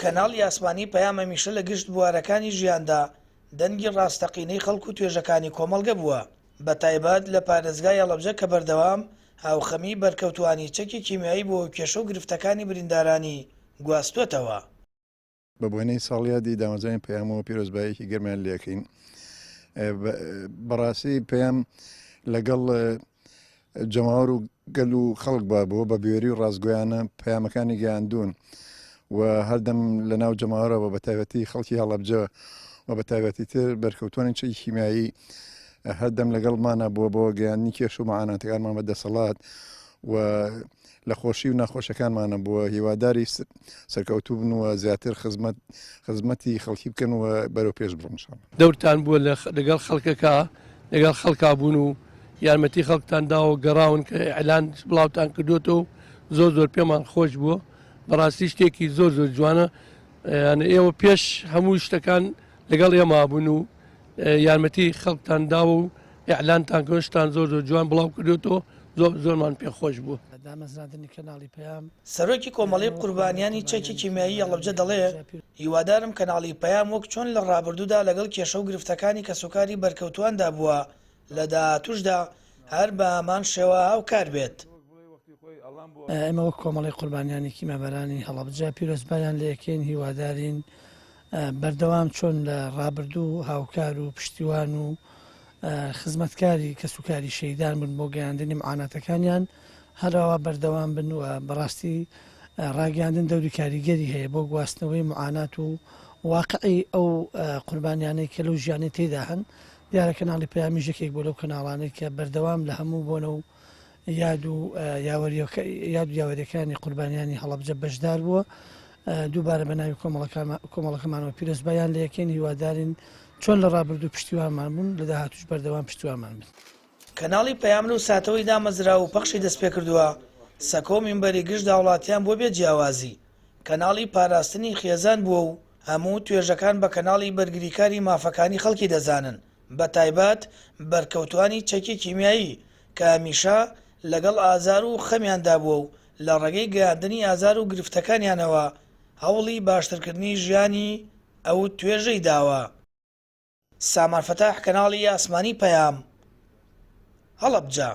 کەناڵی ئاسمانی پەیام هەمیشە لە گشت بوارەکانی ژیاندا دەنگی ڕاستەقینەی خەڵک و توێژەکانی کۆمەڵگە بووە، بە تایبەت لە پارێزگای هەڵەبجە کە بەردەوام هاوخەمی بەرکەوتوانی چەکی کیمیایی بۆ کێشە و گرفتەکانی بریندارانی گواستووەتەوە. بە بۆنەی ساڵیادی دامەزانی پەیامەوە پیرۆزبایەکی گەرمیان لێکەین. بەڕاستی پێیام لەگەڵ جەماوەر و گەل و خەڵک بابەوە بە بێوەری و ڕازگۆیانە پەیامەکانی گەیاندوون و هەردەم لە ناو جەماوەرەوە بە تایبەتی خەڵکی هەڵەبجە و بە تایبەتی تر بەرکەوتوانی چەکی کیمیایی هەردەم لەگەڵمانە بووە بۆ گەیاندنی کێش و مەعاناتەکانمان بەدەسەڵات و لە خۆشی و ناخۆشەکانمانە بووە هیواداری سەرکەوتوو بن و زیاتر خزمەتی خەڵکی بکەن و بەرەو پێش بڕۆن. دەورتان بووە لەگەڵ خەڵکەکە لەگەڵ خەڵکا بوون و یارمەتی خەڵکتان داوە گەڕاون کە ئەعلان بڵاوتان کردوێتەوە زۆر پێمان خۆش بووە. بەڕاستی شتێکی زۆر جوانە، ئێوە پێش هەموو شتەکان لەگەڵ ئێمە بوون و یارمەتی خەڵکتان داوە و ئەعلانتان کردشتان زۆر جوان بڵاو کردوێتەوە، زۆرمان پێخۆش بووە. دامەزراندنی کەناڵی پەیام سەرۆکی کۆمەڵی قوربانیانی چەکی کیمیایی هەڵەبجە دەڵێ هیوادارم کەناڵی پەیام وەک چۆن لە ڕابردوودا لەگەڵ کێشە و گرفتەکانی کەسوکاری بەرکەوتواندا بووە لە داهاتووشدا هەر بە هەمان شێوە هاوکار بێت. ئێمە وەک کۆمەڵی قوربانیانی کیمەبەرانی هەڵەبجە پیرۆزبایان لە یەکەین هیوادارین بەردەوام چۆن لە ڕابردوو هاوکار و پشتیوان و خزمەتکاری کەسوکاری شەیدان بن بۆ گەیاندنی معاناتەکانیان هەراوە بەردەوام بن و بەڕاستی ڕاگەاندن دەوری کاریگەری هەیە بۆ گواستنەوەی معانات و واقعی ئەو قوربانیانەی کە لەو ژیانی تێدا هەن. دیارە کەناڵی پەیامی یەکێک بۆ لەو کەناڵانەی کە بەردەوام لە هەموو بۆنە و یاد و یاوەریەکانی قوربانیانی هەڵەبجە بەشدار بووە. دووبارە بە ناوی کۆمەڵەکەمانەوە پیرۆزبایان لە یەکەین هیوادارین چۆن لە ڕابردوو پشتیوانمان بوون لە داهاتووش بەردەوام پشتیوانمان بن. کەناڵی پەیام و ساتەوەی دامەزرا و پەخشی دەست پێ کردووە سەکۆ مینبەری گشت داوڵاتیان بۆ بێت جیاوازی. کەناڵی پاراستنی خێزان بووە و هەموو توێژەکان بە کەناڵی بەرگریکاری مافەکانی خەڵکی دەزانن، بە تایبەت بەرکەوتوانی چەکی کیمیایی کە هەمیشە لەگەڵ ئازار و خەمیاندا بووە و لە ڕێگەی گەیاندنی ئازار و گرفتەکانیانەوە هەوڵی باشترکردنی ژیانی ئەو توێژەی داوە. سامان فەتاح، کەناڵی ئاسمانی پەیام، هەڵەبجە.